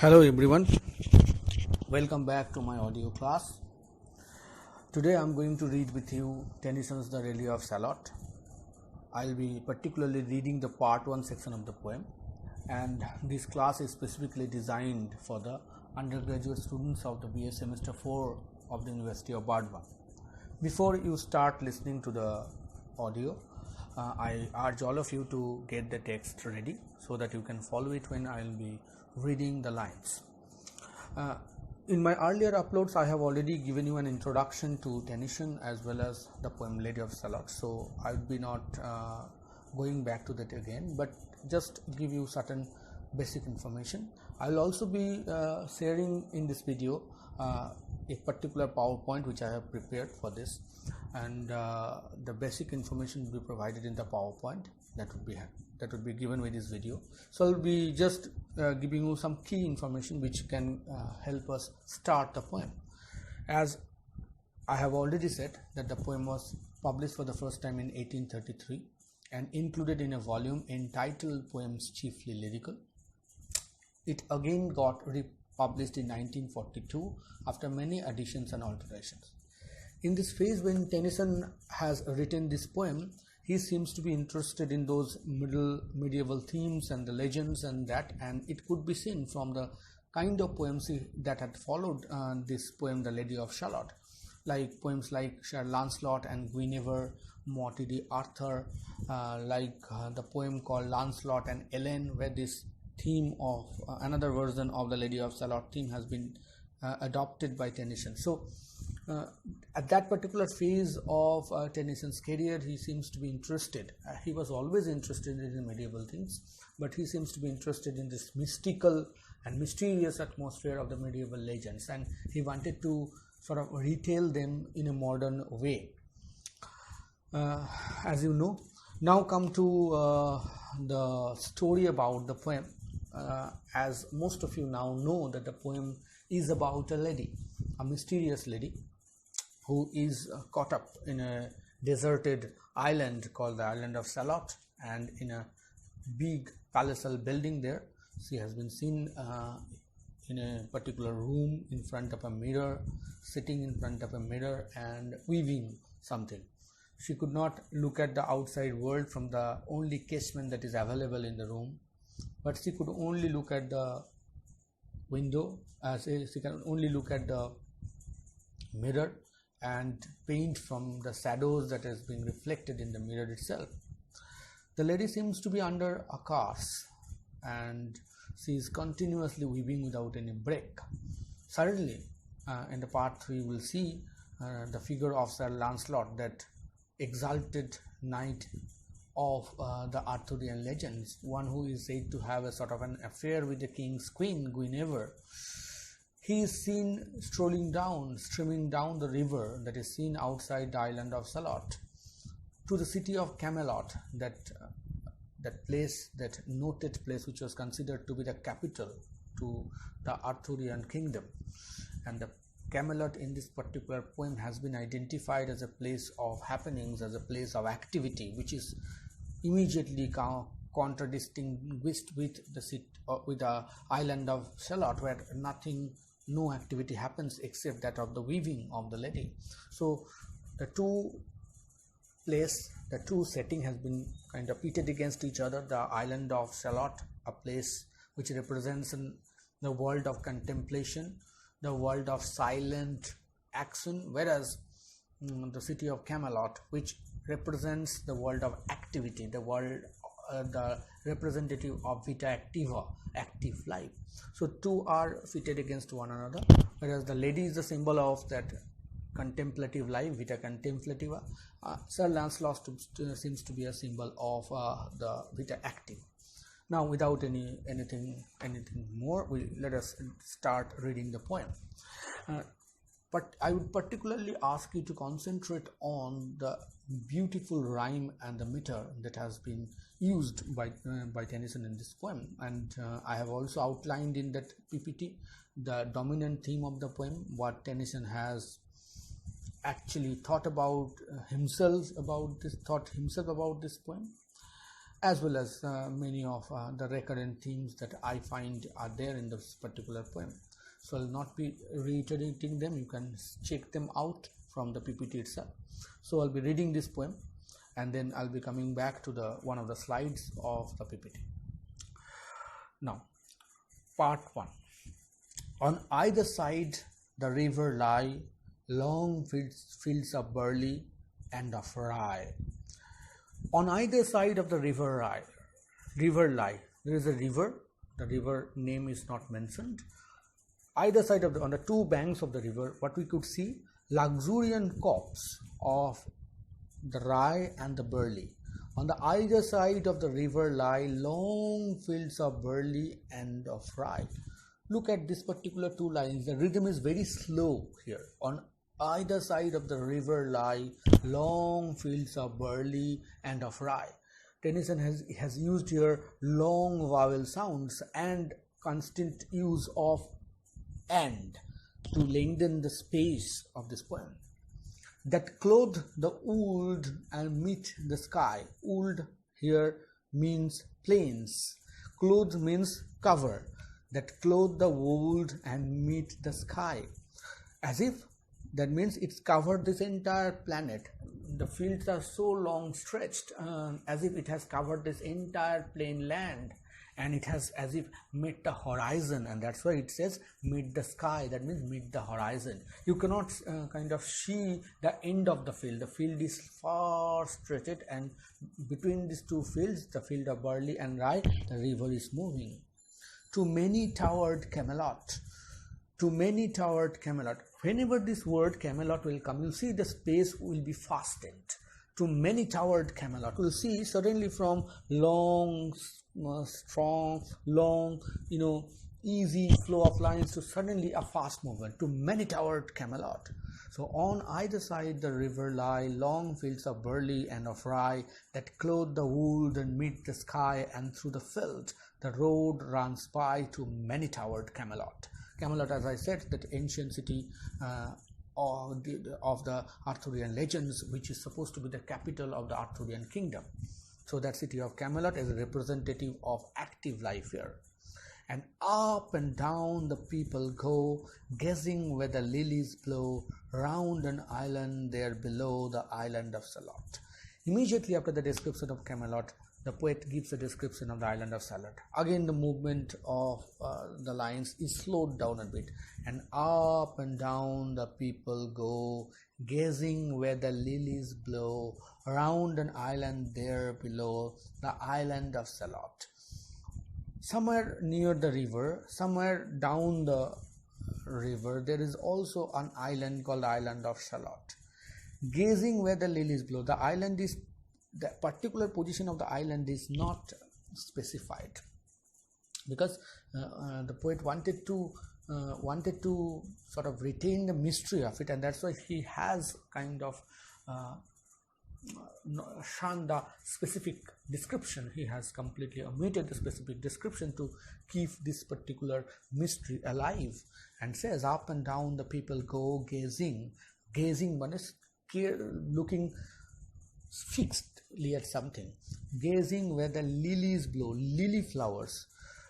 Hello everyone, welcome back to my audio class. Today I am going to read with you Tennyson's The Rally of Shalott. I will be particularly reading the part 1 section of the poem, and this class is specifically designed for the undergraduate students of the BA semester 4 of the University of Bardwan. Before you start listening to the audio, I urge all of you to get the text ready so that you can follow it when I will be reading the lines. In my earlier uploads, I have already given you an introduction to Tennyson as well as the poem Lady of Shalott, so I will be not going back to that again, but just give you certain basic information. I will also be sharing in this video a particular PowerPoint which I have prepared for this, and the basic information will be provided in the PowerPoint that would be given with this video. So I will be just giving you some key information which can help us start the poem. As I have already said that the poem was published for the first time in 1833 and included in a volume entitled Poems Chiefly Lyrical. It again got republished in 1942 after many additions and alterations. In this phase when Tennyson has written this poem, he seems to be interested in those medieval themes and the legends and it could be seen from the kind of poems that had followed this poem, The Lady of Shalott, like poems like Sir Lancelot and Guinevere, Morty the Arthur, the poem called Lancelot and Ellen, where this theme of another version of the Lady of Shalott theme has been adopted by Tennyson. So at that particular phase of Tennyson's career, he seems to be interested. He was always interested in medieval things, but he seems to be interested in this mystical and mysterious atmosphere of the medieval legends, and he wanted to sort of retell them in a modern way. As you know, now come to the story about the poem. As most of you now know that the poem is about a lady, a mysterious lady who is caught up in a deserted island called the island of Shalott, and in a big palatial building there. She has been seen in a particular room in front of a mirror, sitting in front of a mirror and weaving something. She could not look at the outside world from the only casement that is available in the room, but she could only look at the window, she can only look at the mirror and paint from the shadows that is being reflected in the mirror itself. The lady seems to be under a curse and she is continuously weaving without any break. Suddenly, in the part 3, we will see the figure of Sir Lancelot, that exalted knight of the Arthurian legends, one who is said to have a sort of an affair with the king's queen, Guinevere. He is seen streaming down the river that is seen outside the island of Shalott to the city of Camelot, that noted place which was considered to be the capital to the Arthurian kingdom. And the Camelot in this particular poem has been identified as a place of happenings, as a place of activity, which is immediately contradistinguished with the island of Shalott, where no activity happens except that of the weaving of the lady. So the two setting has been kind of pitted against each other. The island of Shalott, a place which represents the world of contemplation, the world of silent action, whereas the city of Camelot, which represents the world of activity, the representative of vita activa, active life. So two are fitted against one another, whereas the lady is the symbol of that contemplative life, vita contemplativa. Sir Lancelot seems to be a symbol of the vita active. Now, without anything more, let us start reading the poem. But I would particularly ask you to concentrate on the beautiful rhyme and the meter that has been used by Tennyson in this poem. And I have also outlined in that PPT the dominant theme of the poem, what Tennyson has actually thought himself about this poem. as well as many of the recurrent themes that I find are there in this particular poem. So I'll not be reiterating them. You can check them out from the PPT itself. So I'll be reading this poem, and then I'll be coming back to the one of the slides of the PPT. Now, part 1. On either side the river lie long fields of barley and of rye. On either side of the river lie, there is a river. The river name is not mentioned. Either side of on the two banks of the river, what we could see, luxuriant copse of the rye and the barley. On the either side of the river lie long fields of barley and of rye. Look at this particular two lines. The rhythm is very slow here. On either side of the river lie long fields of barley and of rye. Tennyson has used here long vowel sounds and constant use of and to lengthen the space of this poem. That clothe the wold and meet the sky. Wold here means plains. Clothe means cover. That clothe the wold and meet the sky. As if that means it's covered this entire planet. The fields are so long stretched, as if it has covered this entire plain land, and it has as if met the horizon, and that's why it says meet the sky. That means meet the horizon. You cannot kind of see the end of the field. The field is far stretched, and between these two fields, the field of barley and rye, the river is moving. To many towered Camelot. To many towered Camelot. Whenever this word Camelot will come, you'll see the space will be fastened. To many towered Camelot. We'll see suddenly from long, strong, long, easy flow of lines to suddenly a fast movement. To many towered Camelot. So on either side the river lie long fields of barley and of rye that clothe the wold and meet the sky, and through the field the road runs by to many towered Camelot. Camelot, as I said, that ancient city of the Arthurian legends, which is supposed to be the capital of the Arthurian kingdom. So that city of Camelot is a representative of active life here. And up and down the people go, gazing where the lilies blow, round an island there below, the island of Shalott. Immediately after the description of Camelot, the poet gives a description of the island of Shalott. Again, the movement of the lines is slowed down a bit. And up and down the people go, gazing where the lilies blow, round an island there below, the island of Shalott. Somewhere near the river, somewhere down the river, there is also an island called the island of Shalott. Gazing where the lilies blow, the island is, the particular position of the island is not specified, because the poet wanted to sort of retain the mystery of it, and that's why he has kind of shunned the specific description. He has completely omitted the specific description to keep this particular mystery alive, and says up and down the people go, gazing one is looking fixedly at something, gazing where the lilies blow. Lily flowers.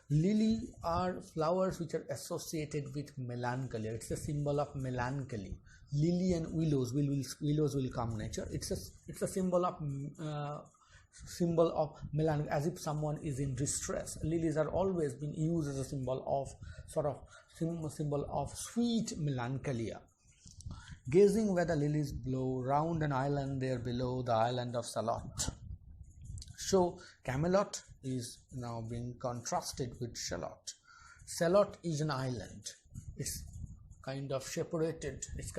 Lily are flowers which are associated with melancholy. It's a symbol of melancholy. Lily and willows will come nature. It's a symbol of melancholy, as if someone is in distress. Lilies are always been used as a symbol of sweet melancholia. Gazing where the lilies blow, round an island there below, the island of Shalott. So Camelot is now being contrasted with Shalott. Shalott is an island. It's kind of separated. It's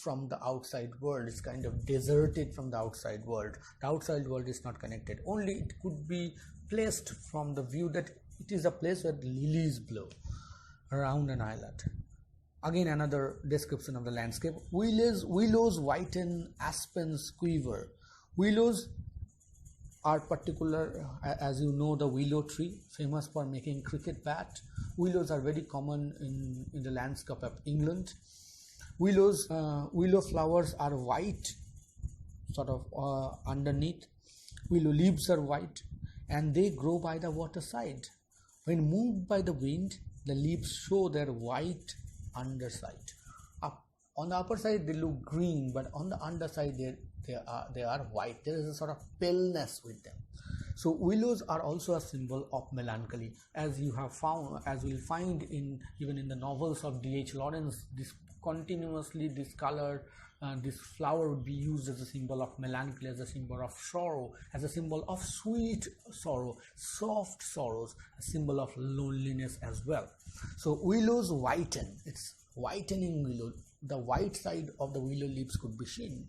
from the outside world. It's kind of deserted from the outside world. The outside world is not connected. Only it could be placed from the view that it is a place where the lilies blow around an island. Again, another description of the landscape. Willows whiten, aspens quiver. Willows are particular, as you know, the willow tree, famous for making cricket bat. Willows are very common in the landscape of England. Willow flowers are white, sort of underneath. Willow leaves are white. and they grow by the waterside. When moved by the wind, the leaves show their white underside. Up on the upper side they look green, but on the underside they are white. There is a sort of paleness with them. So willows are also a symbol of melancholy, as you have found, as we'll find in even in the novels of D.H. Lawrence. This continuously, this color, this flower would be used as a symbol of melancholy, as a symbol of sorrow, as a symbol of sweet sorrow, soft sorrows, a symbol of loneliness as well. So willows whiten. It's whitening willow. The white side of the willow leaves could be seen.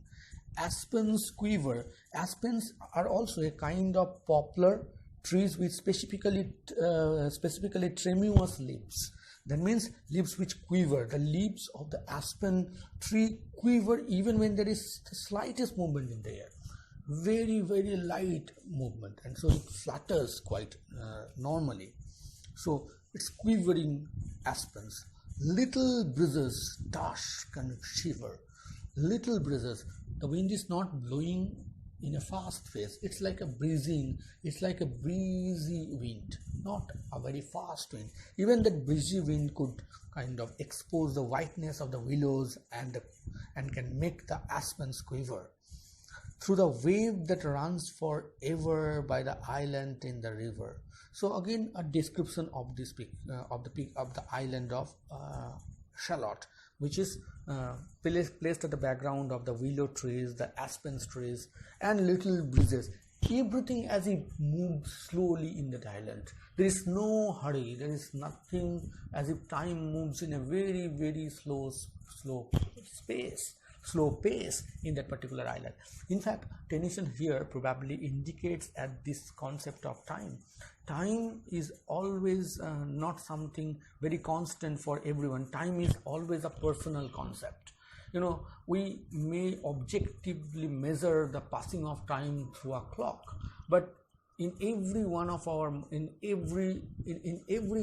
Aspens quiver. Aspens are also a kind of poplar trees with specifically tremulous leaves. That means leaves which quiver. The leaves of the aspen tree quiver even when there is the slightest movement in the air. Very, very light movement, and so it flutters quite normally. So it's quivering aspens. Little breezes touch and shiver. Little breezes. The wind is not blowing in a fast pace. It's like a breezy wind, not a very fast wind. Even that breezy wind could kind of expose the whiteness of the willows and can make the aspens quiver. Through the wave that runs forever by the island in the river. So again, a description of this of the island of Shalott, which is placed at the background of the willow trees, the aspen trees, and little breezes. Everything as it moves slowly in that island. There is no hurry. There is nothing, as if time moves in a very, very slow pace in that particular island. In fact, Tennyson here probably indicates at this concept of time. Time is always not something very constant for everyone. Time is always a personal concept. You know, we may objectively measure the passing of time through a clock, but in every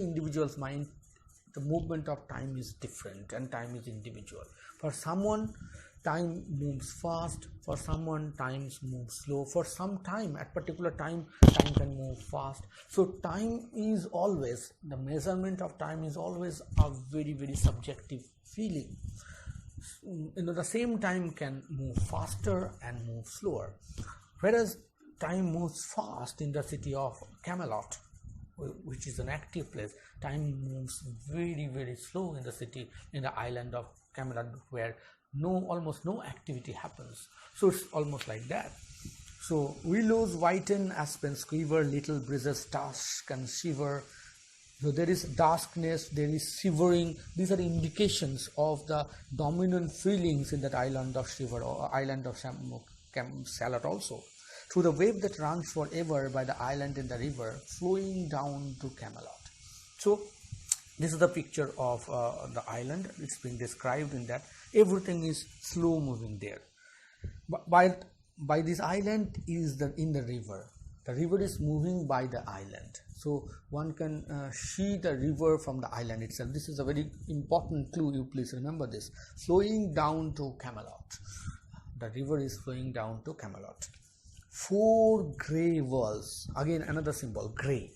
individual's mind, the movement of time is different and time is individual. For someone, time moves fast. For someone, time moves slow. For some time, at particular time can move fast. So time is always, the measurement of time is always a very, very subjective feeling. You know, the same time can move faster and move slower. Whereas time moves fast in the city of Camelot, which is an active place. Time moves very, very slow in the island of Camelot, where almost no activity happens. So it's almost like that. So willows whiten, aspens quiver, little breezes touch and shiver. So there is darkness, there is shivering. These are indications of the dominant feelings in that island of shiver, or island of Shalott also. Through the wave that runs forever by the island in the river, flowing down to Camelot. So this is the picture of the island. It's being described in that everything is slow moving there. By this island is in the river. The river is moving by the island. So one can see the river from the island itself. This is a very important clue. You please remember this. Flowing down to Camelot. The river is flowing down to Camelot. 4 grey walls. Again another symbol, grey.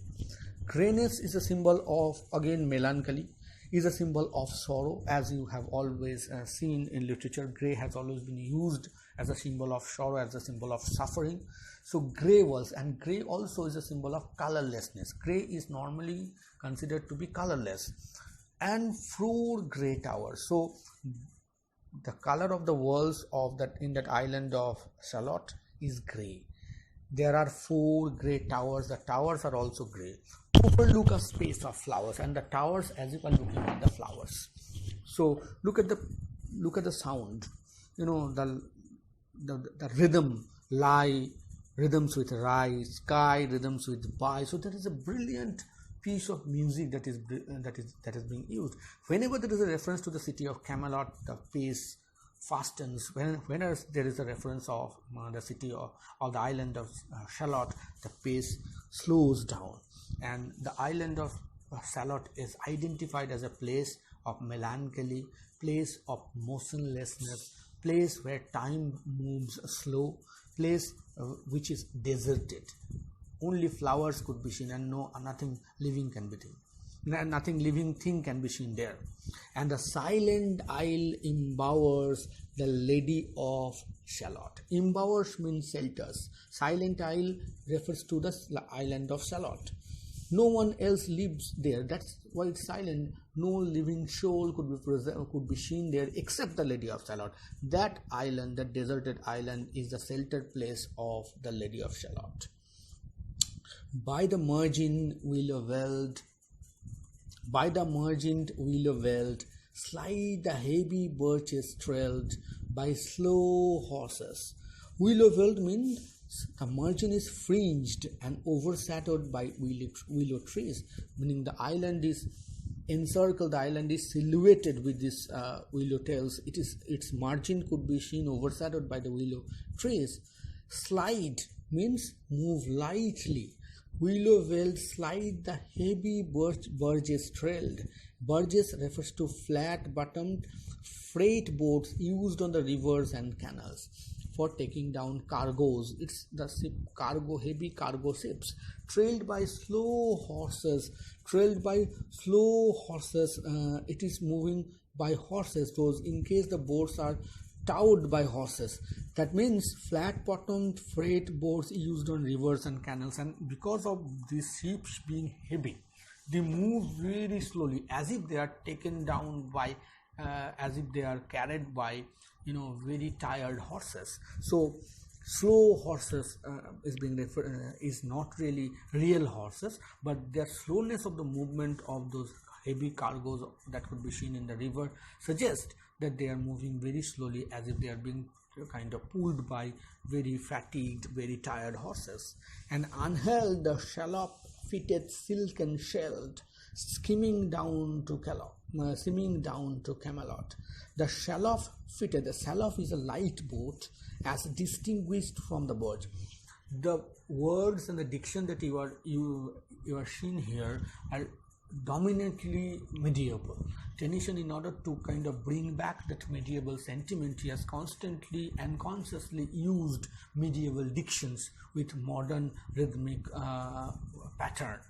Greyness is a symbol of, again, melancholy, is a symbol of sorrow. As you have always seen in literature, grey has always been used as a symbol of sorrow, as a symbol of suffering. So grey walls, and grey also is a symbol of colorlessness. Grey is normally considered to be colorless. And 4 grey towers. So the color of the walls in that island of Shalott is grey. There are 4 grey towers. The towers are also grey. Overlook a space of flowers, and the towers as if are looking at the flowers. So look at the sound. You know, the rhythm, lie, rhythms with rise, sky, rhythms with by. So there is a brilliant piece of music that is being used. Whenever there is a reference to the city of Camelot, the pace fastens. Whenever there is a reference of the city or the island of Shalott, the pace slows down, and the island of Shalott is identified as a place of melancholy, place of motionlessness, place where time moves slow, place which is deserted. only flowers could be seen, and nothing living can be seen. Nothing living thing can be seen there. And the silent isle embowers the Lady of Shalott. Embowers means shelters. Silent isle refers to the island of Shalott. No one else lives there. That's why it's silent. No living soul could be seen there except the Lady of Shalott. That island, that deserted island, is the sheltered place of the Lady of Shalott. By the margin willow veld, slide the heavy birches trailed by slow horses. Willow veld means the margin is fringed and overshadowed by willow trees, meaning the island is encircled, the island is silhouetted with these willow tails. Its margin could be seen overshadowed by the willow trees. Slide means move lightly. Willow veld slide the heavy barges trailed. Barges refers to flat-bottomed freight boats used on the rivers and canals for taking down cargoes. It's the heavy cargo ships, trailed by slow horses. It is moving by horses. Those in case the boats are towed by horses. That means flat-bottomed freight boats used on rivers and canals, and because of these ships being heavy, they move very slowly, as if they are taken down by, as if they are carried by, very tired horses. So slow horses is not really real horses, but the slowness of the movement of those heavy cargoes that could be seen in the river suggests that they are moving very slowly, as if they are being kind of pulled by very fatigued, very tired horses. And unheld the shallop-fitted silken shelled, skimming down to Camelot. The shallop-fitted, the shallop is a light boat as distinguished from the barge. The words and the diction that you are seeing here are dominantly medieval. Tennyson, in order to kind of bring back that medieval sentiment, he has constantly and consciously used medieval dictions with modern rhythmic pattern,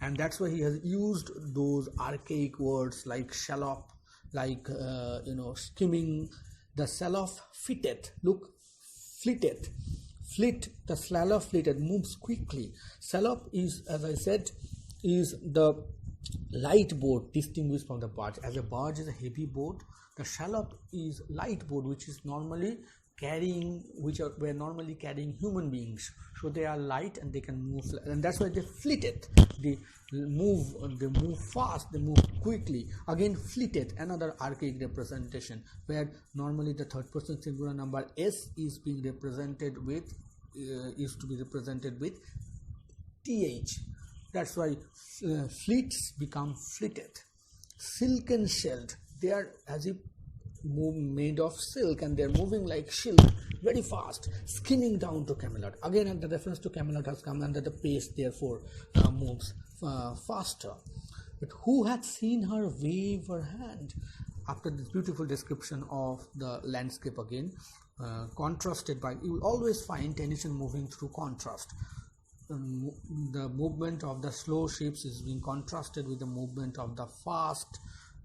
and that's why he has used those archaic words like shallop, like skimming. The shallop fitted, look, flitted, flit. The shallop flitted, moves quickly. Shallop is, as I said, is the light boat distinguished from the barge. As a barge is a heavy boat, the shallop is light boat, which is normally carrying human beings. So they are light and they can move, and that's why they flitted. They move fast, they move quickly. Again, flitted, another archaic representation where normally the third person singular number s is being represented with used to be represented with th. That's why fleets become flitted. Silken shelled, they are as if made of silk, and they are moving like silk very fast, skimming down to Camelot. Again, the reference to Camelot has come, and that the pace therefore moves faster. But who hath seen her wave her hand? After this beautiful description of the landscape, again contrasted by, you will always find Tennyson moving through contrast. The movement of the slow ships is being contrasted with the movement of the fast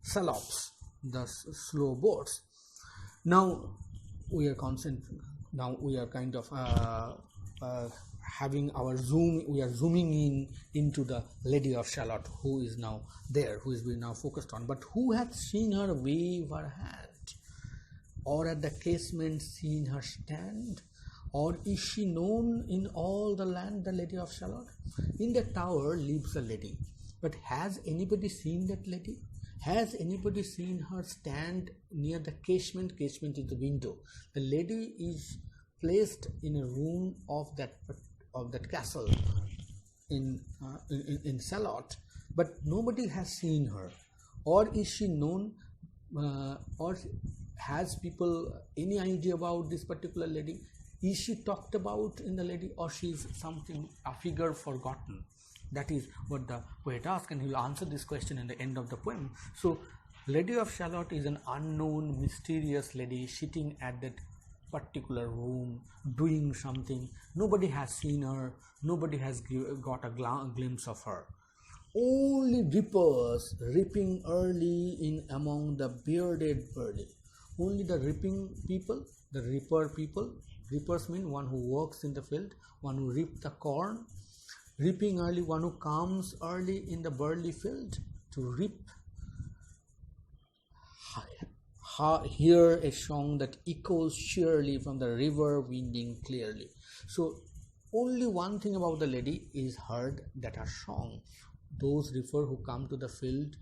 shallops, the slow boats. Now we are kind of having our zoom. We are zooming into the Lady of Shalott, who is now there, who is being now focused on. But who hath seen her wave her hand, or at the casement seen her stand? Or is she known in all the land, the Lady of Shalott? In the tower lives a lady, but has anybody seen that lady? Has anybody seen her stand near the casement? Casement is the window. The lady is placed in a room of that castle in Shalott, but nobody has seen her. Or is she known? Or has people any idea about this particular lady? Is she talked about in the lady, or she is a figure forgotten? That is what the poet asks, and he will answer this question in the end of the poem. So, Lady of Shalott is an unknown, mysterious lady sitting at that particular room doing something. Nobody has seen her, nobody has got a glimpse of her. Only reapers reaping early in among the bearded barley. Only the reaping people, the reaper people. Reapers mean one who works in the field, one who reaps the corn. Reaping early, one who comes early in the barley field to reap. Hear a song that echoes cheerily from the river winding clearly. So only one thing about the lady is heard, that a song. Those reaper who come to the field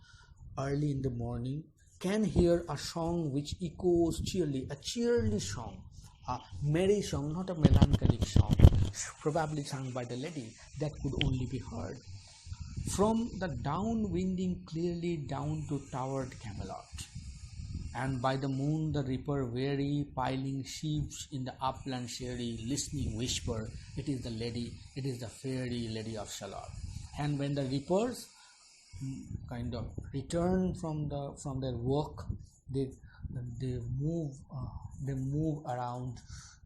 early in the morning can hear a song which echoes cheerily, a cheerly song, a merry song, not a melancholic song, probably sung by the lady, that could only be heard from the downwinding clearly down to towered Camelot. And by the moon the reaper weary, piling sheaves in the upland shady, listening whisper, it is the lady, it is the fairy lady of Shalott. And when the reapers kind of return from their work, they move around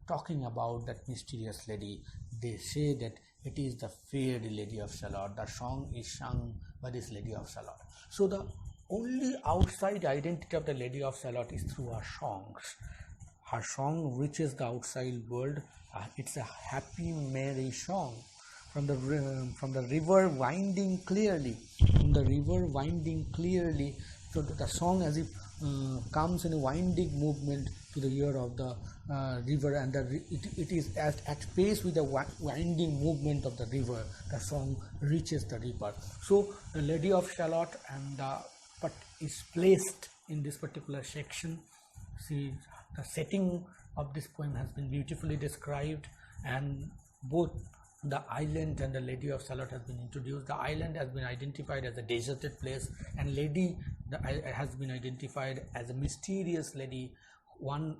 talking about that mysterious lady. They say that it is the fairy lady of Shalott. The song is sung by this lady of Shalott. So the only outside identity of the lady of Shalott is through her songs. Her song reaches the outside world. It's a happy, merry song. From the river winding clearly, so the song as if comes in a winding movement to the ear of the river, and it is at pace with the winding movement of the river. The song reaches the river. So the Lady of Shalott but is placed in this particular section. See, the setting of this poem has been beautifully described, and both the island and the Lady of Shalott has been introduced. The island has been identified as a deserted place, and lady has been identified as a mysterious lady, one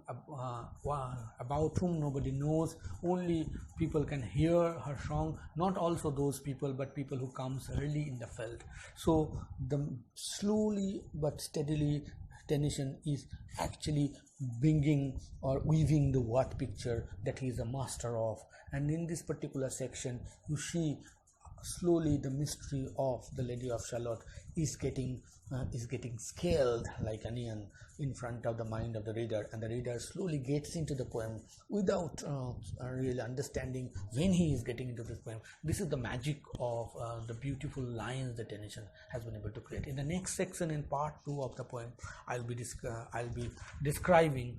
about whom nobody knows. Only people can hear her song, not also those people, but people who comes early in the field. So the slowly but steadily Tennyson is actually bringing or weaving the word picture that he is a master of. And in this particular section, you see slowly the mystery of the Lady of Shalott is getting scaled like an onion in front of the mind of the reader, and the reader slowly gets into the poem without really understanding when he is getting into this poem. This is the magic of the beautiful lines that Tennyson has been able to create. In the next section, in part 2 of the poem, I'll be describing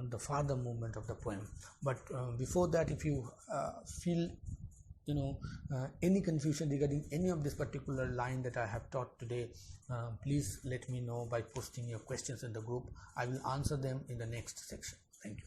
the further movement of the poem. But before that, if you feel any confusion regarding any of this particular line that I have taught today, please let me know by posting your questions in the group. I will answer them in the next section. Thank you.